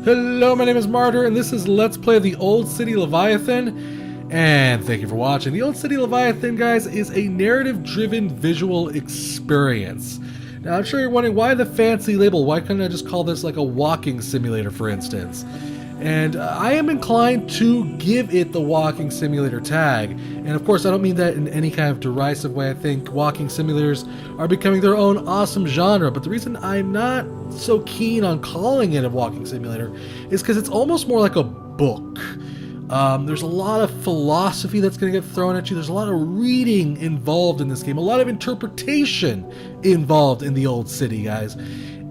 Hello, my name is Martyr, and this is Let's Play the Old City Leviathan, and thank you for watching. The Old City Leviathan, guys, is a narrative-driven visual experience. Now, I'm sure you're wondering, why the fancy label? Why couldn't I just call this like a walking simulator, for instance? And I am inclined to give it the walking simulator tag. And of course, I don't mean that in any kind of derisive way. I think walking simulators are becoming their own awesome genre. But the reason I'm not so keen on calling it a walking simulator is because it's almost more like a book. There's a lot of philosophy that's going to get thrown at you. There's a lot of reading involved in this game. A lot of interpretation involved in the Old City, guys.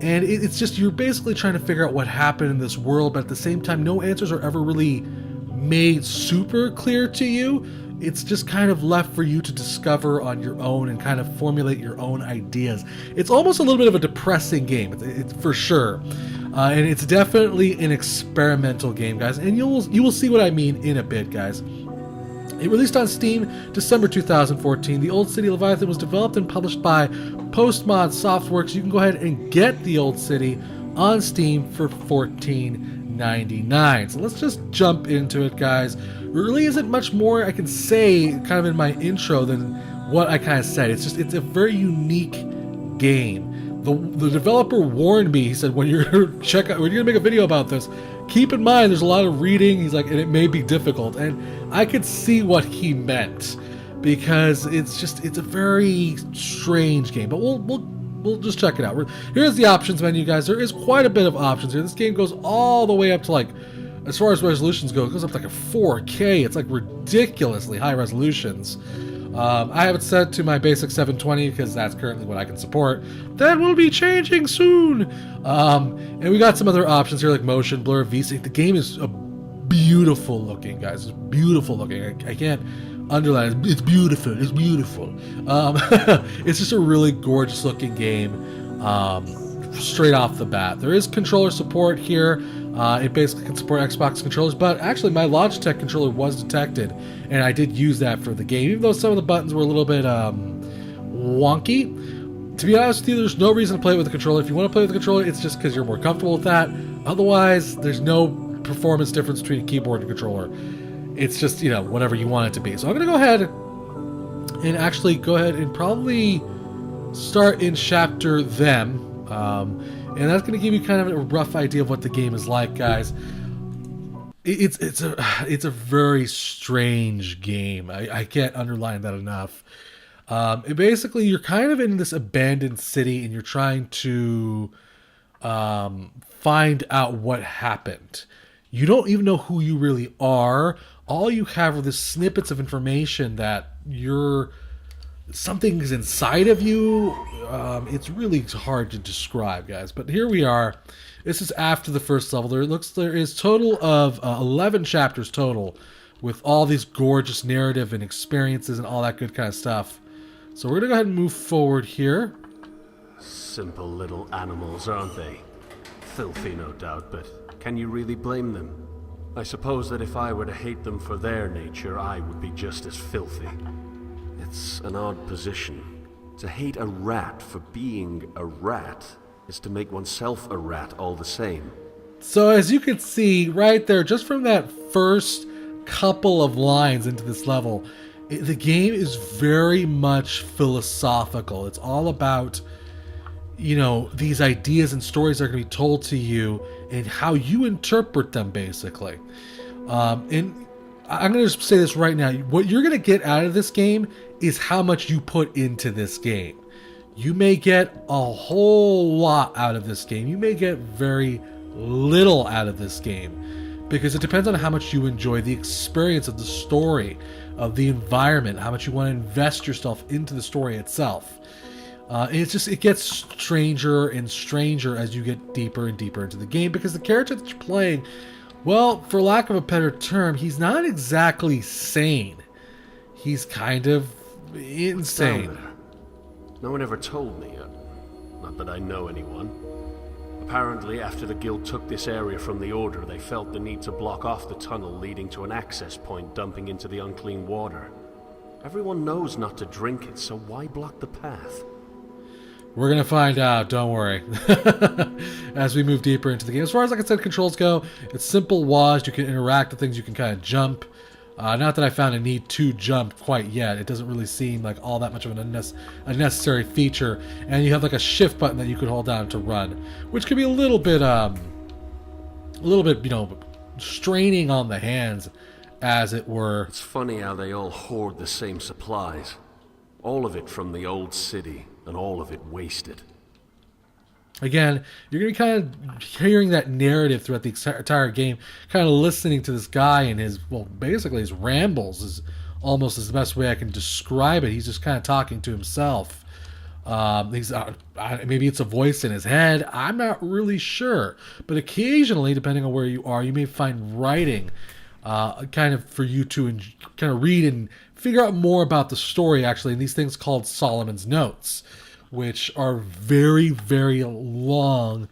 And it's just, you're basically trying to figure out what happened in this world, but at the same time, no answers are ever really made super clear to you. It's just kind of left for you to discover on your own and kind of formulate your own ideas. It's almost a little bit of a depressing game, it's for sure. And it's definitely an experimental game, guys. And you will see what I mean in a bit, guys. It released on Steam December 2014. The Old City Leviathan was developed and published by Postmod Softworks. You can go ahead and get the Old City on Steam for $14.99. So let's just jump into it, guys. There really isn't much more I can say kind of in my intro than what I kind of said. It's a very unique game. The developer warned me. He said, when you're gonna make a video about this, keep in mind there's a lot of reading. He's like, and it may be difficult. And I could see what he meant, because it's a very strange game. But we'll just check it out. Here's the options menu, guys. There is quite a bit of options here. This game goes all the way up to, like, as far as resolutions go, it goes up to like a 4K. It's like ridiculously high resolutions. I have it set to my basic 720 because that's currently what I can support. That will be changing soon. And we got some other options here like motion blur, VSync. The game is beautiful looking, guys. It's beautiful looking. I can't underline it. It's beautiful. It's beautiful. It's just a really gorgeous looking game. Straight off the bat, there is controller support here. It basically can support Xbox controllers, but actually my Logitech controller was detected, and I did use that for the game, even though some of the buttons were a little bit wonky. To be honest with you, there's no reason to play it with a controller. If you want to play with a controller, it's just because you're more comfortable with that. Otherwise, there's no performance difference between a keyboard and controller. It's just, whatever you want it to be. So I'm going to go ahead and probably start in chapter them. And that's going to give you kind of a rough idea of what the game is like, guys. It's a very strange game. I can't underline that enough. Basically, you're kind of in this abandoned city, and you're trying to find out what happened. You don't even know who you really are. All you have are the snippets of information that something's inside of you. It's really hard to describe, guys. But here we are. This is after the first level. There is total of 11 chapters total, with all these gorgeous narrative and experiences and all that good kind of stuff. So we're gonna go ahead and move forward here. Simple little animals, aren't they? Filthy, no doubt, but can you really blame them? I suppose that if I were to hate them for their nature, I would be just as filthy. It's an odd position. To hate a rat for being a rat is to make oneself a rat all the same. So as you can see right there, just from that first couple of lines into this level, the game is very much philosophical. It's all about, these ideas and stories that are going to be told to you and how you interpret them, basically. And I'm going to just say this right now. What you're going to get out of this game is how much you put into this game. You may get a whole lot out of this game. You may get very little out of this game, because it depends on how much you enjoy the experience of the story, of the environment, how much you want to invest yourself into the story itself. It gets stranger and stranger as you get deeper and deeper into the game, because the character that you're playing, well, for lack of a better term, he's not exactly sane. He's kind of insane. No one ever told me. Not that I know anyone. Apparently, after the guild took this area from the Order, they felt the need to block off the tunnel leading to an access point dumping into the unclean water. Everyone knows not to drink it, so why block the path? We're going to find out, don't worry, as we move deeper into the game. As far as, like I said, controls go, it's simple WASD. You can interact with things. You can kind of jump. Not that I found a need to jump quite yet. It doesn't really seem like all that much of a necessary feature. And you have like a shift button that you could hold down to run, which could be a little bit, straining on the hands, as it were. It's funny how they all hoard the same supplies. All of it from the old city, and all of it wasted. Again, you're going to be kind of hearing that narrative throughout the entire game, kind of listening to this guy and basically his rambles is almost the best way I can describe it. He's just kind of talking to himself. Maybe it's a voice in his head. I'm not really sure. But occasionally, depending on where you are, you may find writing kind of for you to kind of read and figure out more about the story, actually, in these things called Solomon's Notes, which are very, very long,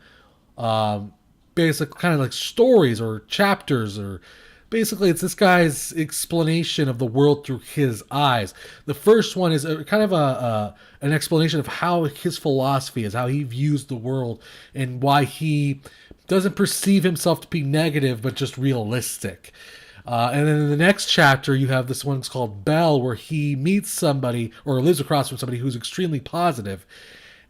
basic kind of like stories or chapters, or basically it's this guy's explanation of the world through his eyes. The first one is kind of an explanation of how his philosophy is, how he views the world, and why he doesn't perceive himself to be negative, but just realistic. And then in the next chapter, you have this one that's called Bell, where he meets somebody or lives across from somebody who's extremely positive.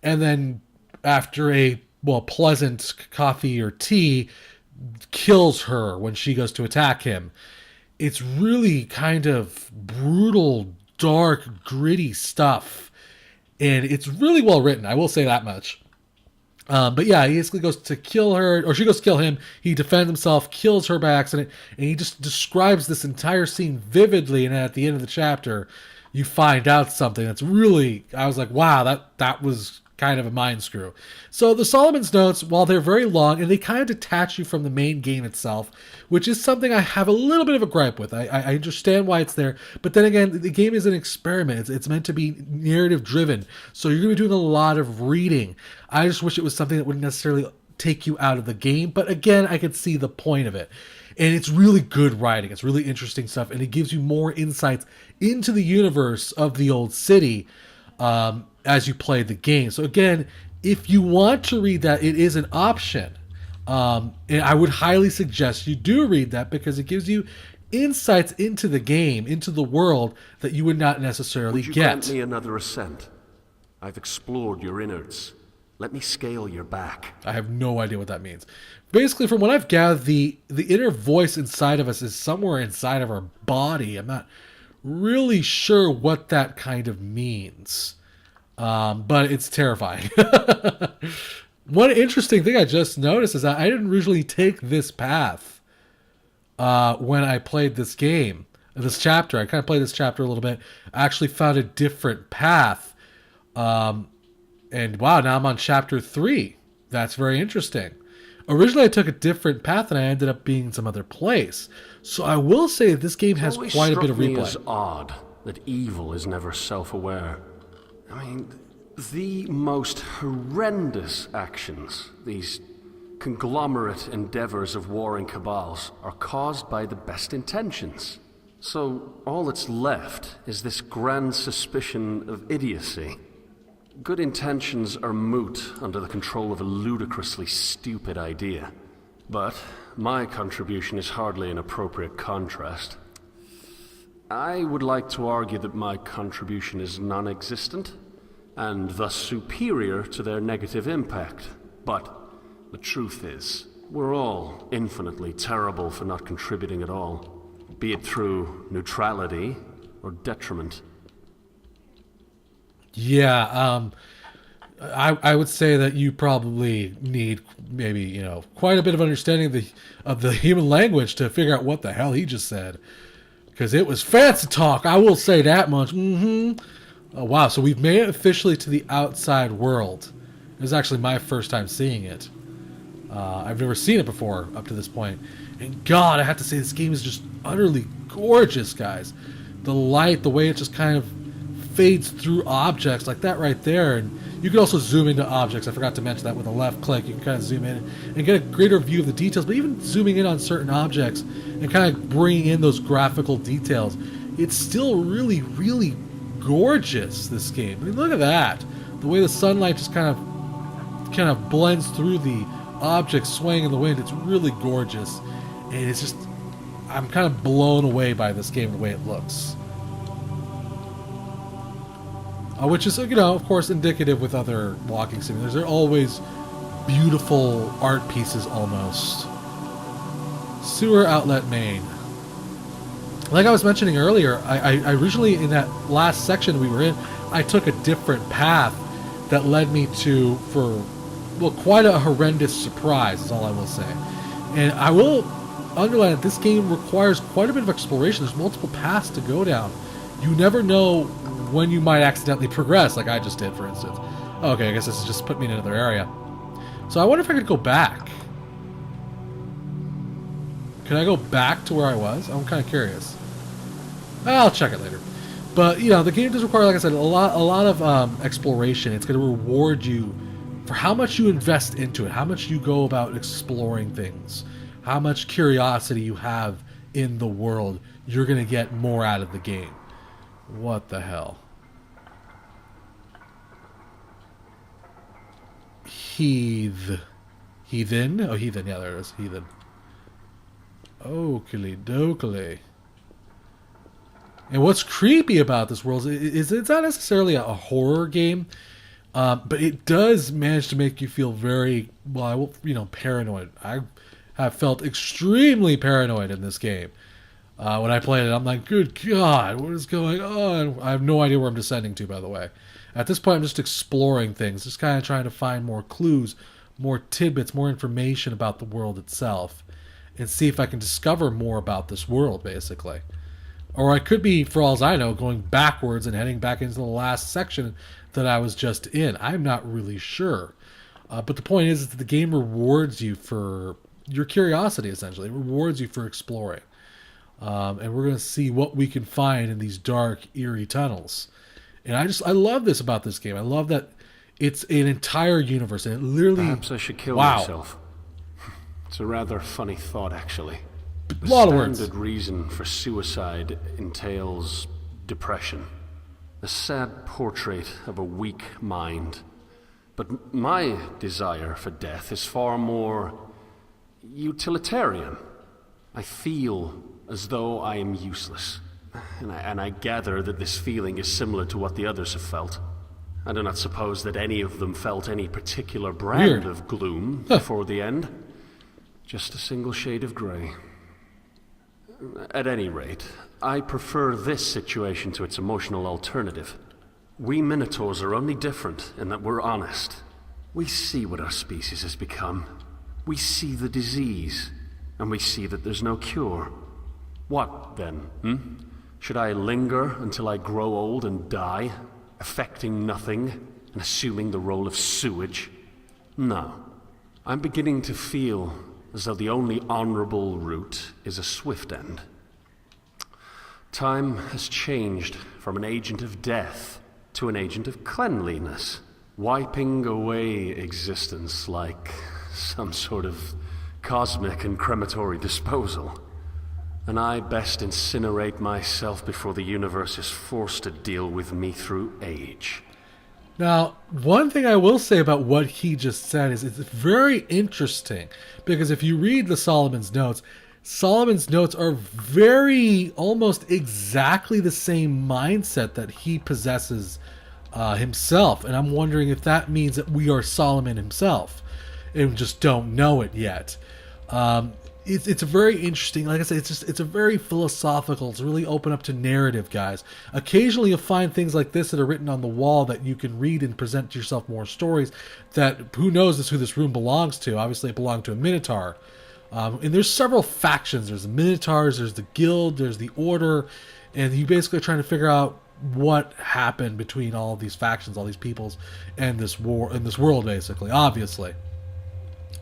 And then after a pleasant coffee or tea, kills her when she goes to attack him. It's really kind of brutal, dark, gritty stuff. And it's really well written, I will say that much. But yeah, he basically goes to kill her, or she goes to kill him. He defends himself, kills her by accident, and he just describes this entire scene vividly. And at the end of the chapter, you find out something that's really, I was like, wow, that was kind of a mind screw. So the Solomon's Notes, while they're very long, and they kind of detach you from the main game itself, which is something I have a little bit of a gripe with. I understand why it's there, but then again, the game is an experiment. It's meant to be narrative driven, so you're going to be doing a lot of reading. I just wish it was something that wouldn't necessarily take you out of the game, but again, I could see the point of it. And it's really good writing. It's really interesting stuff, and it gives you more insights into the universe of the old city as you play the game. So again, if you want to read that, it is an option. And I would highly suggest you do read that, because it gives you insights into the game, into the world, that you would not necessarily get. Would you grant me another ascent? I've explored your innards. Let me scale your back. I have no idea what that means. Basically, from what I've gathered, the inner voice inside of us is somewhere inside of our body. I'm not really sure what that kind of means. But it's terrifying. One interesting thing I just noticed is that I didn't usually take this path when I played this game, this chapter. I kind of played this chapter a little bit. I actually found a different path. And wow, now I'm on chapter 3. That's very interesting. Originally, I took a different path, and I ended up being some other place. So I will say that this game has quite a bit of replay. It's odd that evil is never self-aware. I mean, the most horrendous actions, these conglomerate endeavors of warring cabals, are caused by the best intentions. So all that's left is this grand suspicion of idiocy. Good intentions are moot under the control of a ludicrously stupid idea. But my contribution is hardly an appropriate contrast. I would like to argue that my contribution is non-existent, and thus superior to their negative impact. But the truth is, we're all infinitely terrible for not contributing at all, be it through neutrality or detriment. Yeah, I would say that you probably need maybe, quite a bit of understanding of the human language to figure out what the hell he just said. Because it was fancy talk, I will say that much. Oh, wow, so we've made it officially to the outside world. It was actually my first time seeing it. I've never seen it before up to this point. And God, I have to say, this game is just utterly gorgeous, guys. The light, the way it just kind of fades through objects like that right there. And you can also zoom into objects. I forgot to mention that with a left click. You can kind of zoom in and get a greater view of the details. But even zooming in on certain objects and kind of bringing in those graphical details, it's still really, really gorgeous, this game. I mean, look at that. The way the sunlight just kind of blends through the objects swaying in the wind, it's really gorgeous. And it's just, I'm kind of blown away by this game, the way it looks. Which is, of course, indicative with other walking simulators. They're always beautiful art pieces almost. Sewer outlet main. Like I was mentioning earlier, I originally, in that last section we were in, I took a different path that led me to, quite a horrendous surprise, is all I will say. And I will underline that this game requires quite a bit of exploration. There's multiple paths to go down. You never know when you might accidentally progress, like I just did, for instance. Okay, I guess this has just put me in another area. So I wonder if I could go back. Can I go back to where I was? I'm kind of curious. I'll check it later. But, the game does require, like I said, a lot of exploration. It's going to reward you for how much you invest into it, how much you go about exploring things, how much curiosity you have in the world. You're going to get more out of the game. What the hell? Heathen? Oh, heathen. Yeah, there it is. Heathen. Oakley dokley. And what's creepy about this world is it's not necessarily a horror game, but it does manage to make you feel very, paranoid. I have felt extremely paranoid in this game. When I played it, I'm like, good God, what is going on? I have no idea where I'm descending to, by the way. At this point, I'm just exploring things, just kind of trying to find more clues, more tidbits, more information about the world itself, and see if I can discover more about this world, basically. Or I could be, for all I know, going backwards and heading back into the last section that I was just in. I'm not really sure. But the point is that the game rewards you for your curiosity, essentially. It rewards you for exploring. And we're going to see what we can find in these dark, eerie tunnels. And I love this about this game. I love that it's an entire universe. And it literally... Perhaps I should kill myself. It's a rather funny thought, actually. A lot of words. The standard reason for suicide entails depression. A sad portrait of a weak mind. But my desire for death is far more utilitarian. I feel as though I am useless. And I gather that this feeling is similar to what the others have felt. I do not suppose that any of them felt any particular brand of gloom before the end. Just a single shade of grey. At any rate, I prefer this situation to its emotional alternative. We Minotaurs are only different in that we're honest. We see what our species has become. We see the disease, and we see that there's no cure. What, then, Should I linger until I grow old and die, affecting nothing and assuming the role of sewage? No. I'm beginning to feel as though the only honorable route is a swift end. Time has changed from an agent of death to an agent of cleanliness, wiping away existence like some sort of cosmic and crematory disposal. And I best incinerate myself before the universe is forced to deal with me through age. Now, one thing I will say about what he just said is it's very interesting, because if you read the Solomon's Notes are very, almost exactly the same mindset that he possesses himself. And I'm wondering if that means that we are Solomon himself and just don't know it yet. It's a very interesting, like I said, it's a very philosophical, it's really open up to narrative, guys. Occasionally you'll find things like this that are written on the wall that you can read and present to yourself more stories that, who knows who this room belongs to. Obviously it belonged to a Minotaur. And there's several factions. There's the Minotaurs, there's the Guild, there's the Order, and you basically are trying to figure out what happened between all of these factions, all these peoples, and this war, and this world, basically, obviously.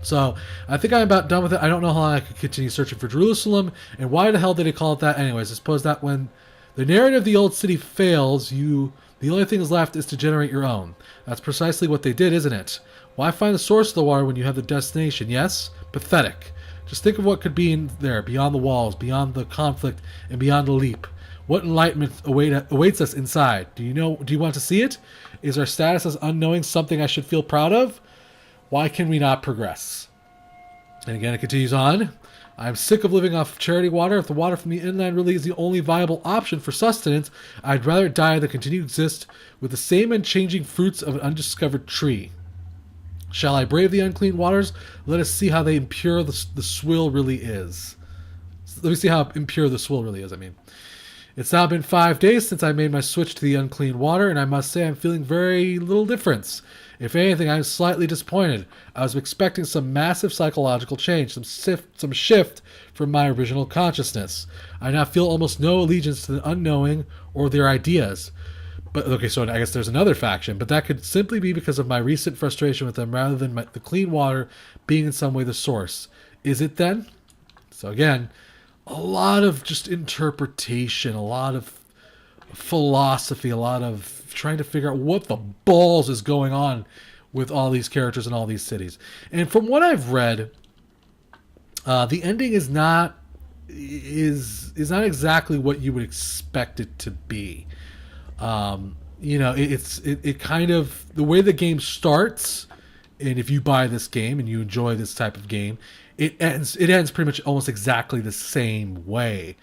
So, I think I'm about done with it. I don't know how long I could continue searching for Jerusalem, and why the hell did they call it that anyways? I suppose that when the narrative of the old city fails, the only thing that's left is to generate your own. That's precisely what they did, isn't it? Why find the source of the water when you have the destination? Yes? Pathetic. Just think of what could be in there, beyond the walls, beyond the conflict, and beyond the leap. What enlightenment awaits us inside? Do you want to see it? Is our status as unknowing something I should feel proud of? Why can we not progress? And again, it continues on. I'm sick of living off charity water. If the water from the inland really is the only viable option for sustenance, I'd rather die than continue to exist with the same unchanging fruits of an undiscovered tree. Shall I brave the unclean waters? Let us see how they impure the swill really is. Let me see how impure the swill really is, I mean. It's now been 5 days since I made my switch to the unclean water, and I must say I'm feeling very little difference. If anything, I'm slightly disappointed. I was expecting some massive psychological change, some shift from my original consciousness. I now feel almost no allegiance to the unknowing or their ideas. But okay, so I guess there's another faction, but that could simply be because of my recent frustration with them rather than the clean water being in some way the source. Is it then? So again, a lot of just interpretation, a lot of philosophy, a lot of trying to figure out what the balls is going on with all these characters and all these cities. And from what I've read, the ending is not exactly what you would expect it to be. It kind of, the way the game starts, and if you buy this game and you enjoy this type of game, it ends pretty much almost exactly the same way.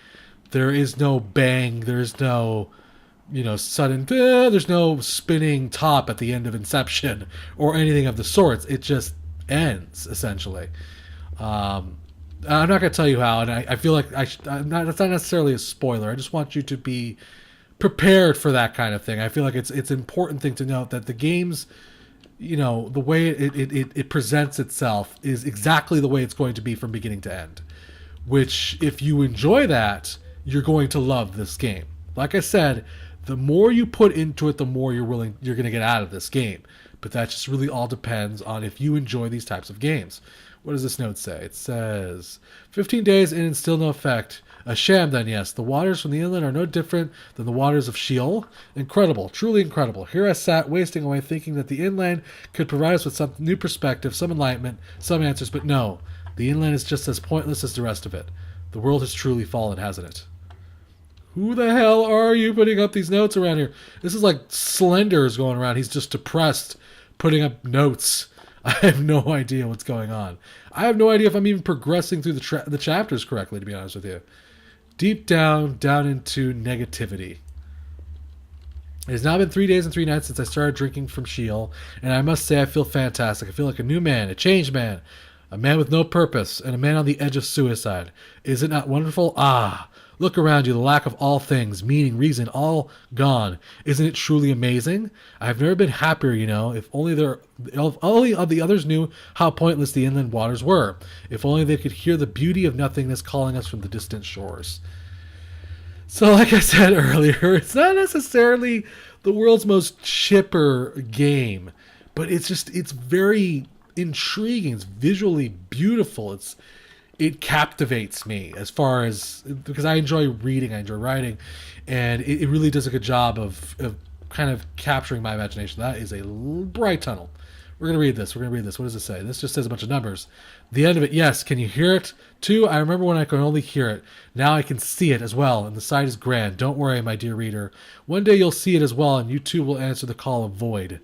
There is no bang, there's no sudden, there's no spinning top at the end of Inception or anything of the sorts. It just ends, essentially. I'm not going to tell you how, and I feel like that's not necessarily a spoiler. I just want you to be prepared for that kind of thing. I feel like it's an important thing to note that the game's, the way it presents itself is exactly the way it's going to be from beginning to end. Which, if you enjoy that, you're going to love this game. Like I said, the more you put into it, the more you're going to get out of this game. But that just really all depends on if you enjoy these types of games. What does this note say? It says, 15 days in and still no effect. A sham then, yes. The waters from the inland are no different than the waters of Sheol. Incredible, truly incredible. Here I sat, wasting away, thinking that the inland could provide us with some new perspective, some enlightenment, some answers, but no. The inland is just as pointless as the rest of it. The world has truly fallen, hasn't it? Who the hell are you putting up these notes around here? This is like Slender's going around. He's just depressed, putting up notes. I have no idea what's going on. I have no idea if I'm even progressing through the chapters correctly, to be honest with you. Deep down into negativity. It has now been 3 days and 3 nights since I started drinking from Sheol, and I must say I feel fantastic. I feel like a new man, a changed man, a man with no purpose, and a man on the edge of suicide. Is it not wonderful? Ah! Look around you, the lack of all things, meaning, reason, all gone. Isn't it truly amazing? I have never been happier, If only the others knew how pointless the inland waters were. If only they could hear the beauty of nothingness calling us from the distant shores. So, like I said earlier, it's not necessarily the world's most chipper game, but it's very intriguing. It's visually beautiful. It captivates me as far as, because I enjoy reading, I enjoy writing, and it really does a good job of kind of capturing my imagination. That is a bright tunnel. We're going to read this. What does it say? This just says a bunch of numbers. The end of it, yes. Can you hear it too? I remember when I could only hear it. Now I can see it as well, and the sight is grand. Don't worry, my dear reader. One day you'll see it as well, and you too will answer the call of void.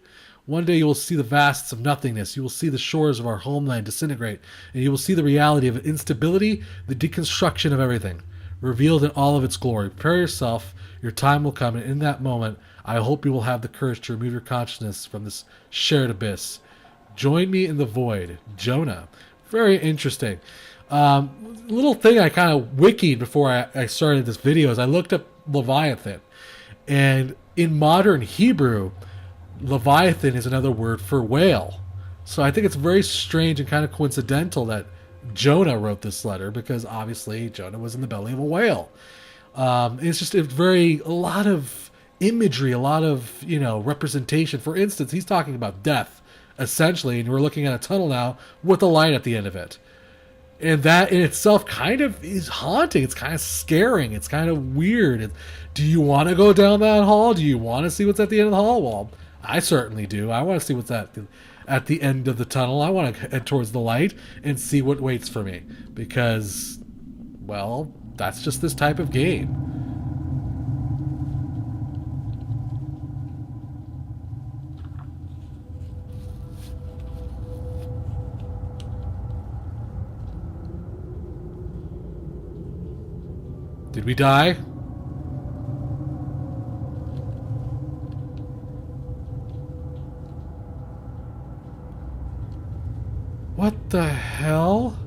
One day you will see the vasts of nothingness. You will see the shores of our homeland disintegrate, and you will see the reality of instability, the deconstruction of everything, revealed in all of its glory. Prepare yourself. Your time will come, and in that moment, I hope you will have the courage to remove your consciousness from this shared abyss. Join me in the void. Jonah. Very interesting. Little thing I kind of wikied before I started this video is I looked up Leviathan, and in modern Hebrew, Leviathan is another word for whale. So I think it's very strange and kind of coincidental that Jonah wrote this letter, because obviously Jonah was in the belly of a whale. It's just a lot of imagery, a lot of, representation. For instance, he's talking about death, essentially, and we're looking at a tunnel now with a light at the end of it. And that in itself kind of is haunting. It's kind of scaring. It's kind of weird. Do you want to go down that hall? Do you want to see what's at the end of the hall? Well, I certainly do. I want to see what's at the end of the tunnel. I want to head towards the light and see what waits for me. Because, well, that's just this type of game. Did we die? What the hell?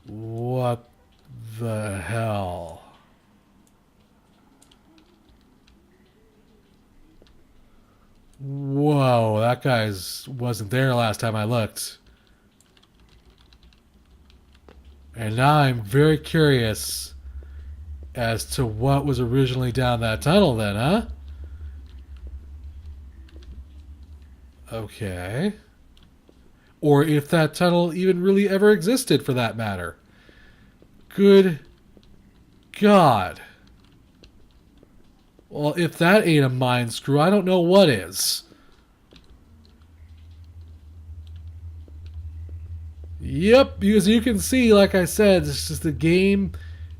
What the hell? Whoa, that guy's wasn't there last time I looked. And now I'm very curious as to what was originally down that tunnel then, huh? Okay. Or if that tunnel even really ever existed for that matter. Good God. Well, if that ain't a mind screw, I don't know what is. Yep, because you can see, like I said, it's just the game,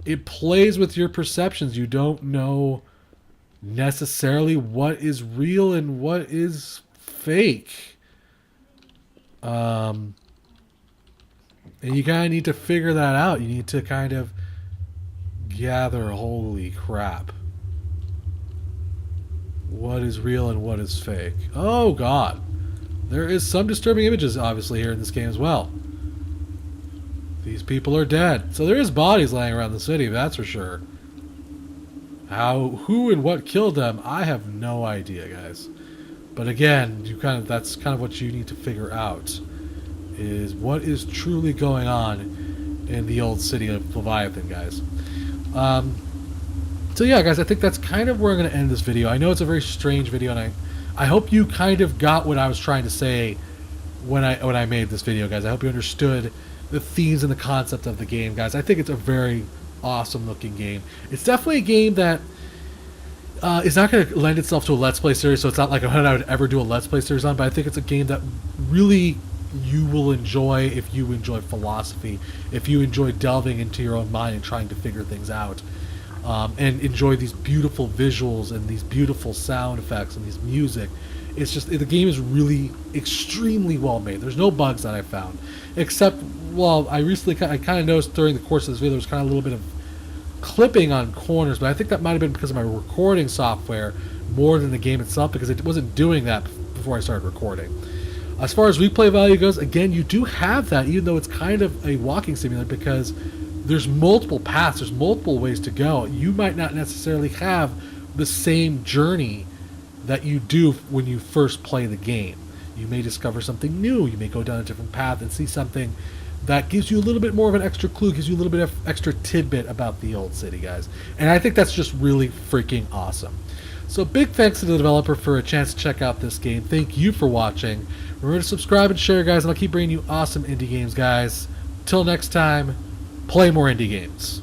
it plays with your perceptions. You don't know necessarily what is real and what is fake. And you kind of need to figure that out. You need to kind of gather, holy crap, what is real and what is fake. Oh God, there is some disturbing images obviously here in this game as well. These people are dead. So there is bodies lying around the city, that's for sure. Who and what killed them, I have no idea, guys. But again, that's kind of what you need to figure out, is what is truly going on in the old city of Leviathan, guys. So yeah, guys, I think that's kind of where I'm going to end this video. I know it's a very strange video, and I hope you kind of got what I was trying to say when I made this video, guys. I hope you understood the themes and the concept of the game, guys. I think it's a very awesome looking game. It's definitely a game that is not going to lend itself to a Let's Play series, so it's not like what I would ever do a Let's Play series on, but I think it's a game that really you will enjoy if you enjoy philosophy, if you enjoy delving into your own mind and trying to figure things out, and enjoy these beautiful visuals and these beautiful sound effects and these music. It's just, the game is really extremely well made. There's no bugs that I found, except, well, I kind of noticed during the course of this video there was kind of a little bit of clipping on corners, but I think that might have been because of my recording software more than the game itself, because it wasn't doing that before I started recording. As far as replay value goes, again, you do have that, even though it's kind of a walking simulator, because there's multiple paths, there's multiple ways to go. You might not necessarily have the same journey that you do when you first play the game. You may discover something new, you may go down a different path and see something that gives you a little bit more of an extra clue, gives you a little bit of extra tidbit about the old city, guys. And I think that's just really freaking awesome. So big thanks to the developer for a chance to check out this game. Thank you for watching. Remember to subscribe and share, guys, and I'll keep bringing you awesome indie games, guys. Till next time, play more indie games.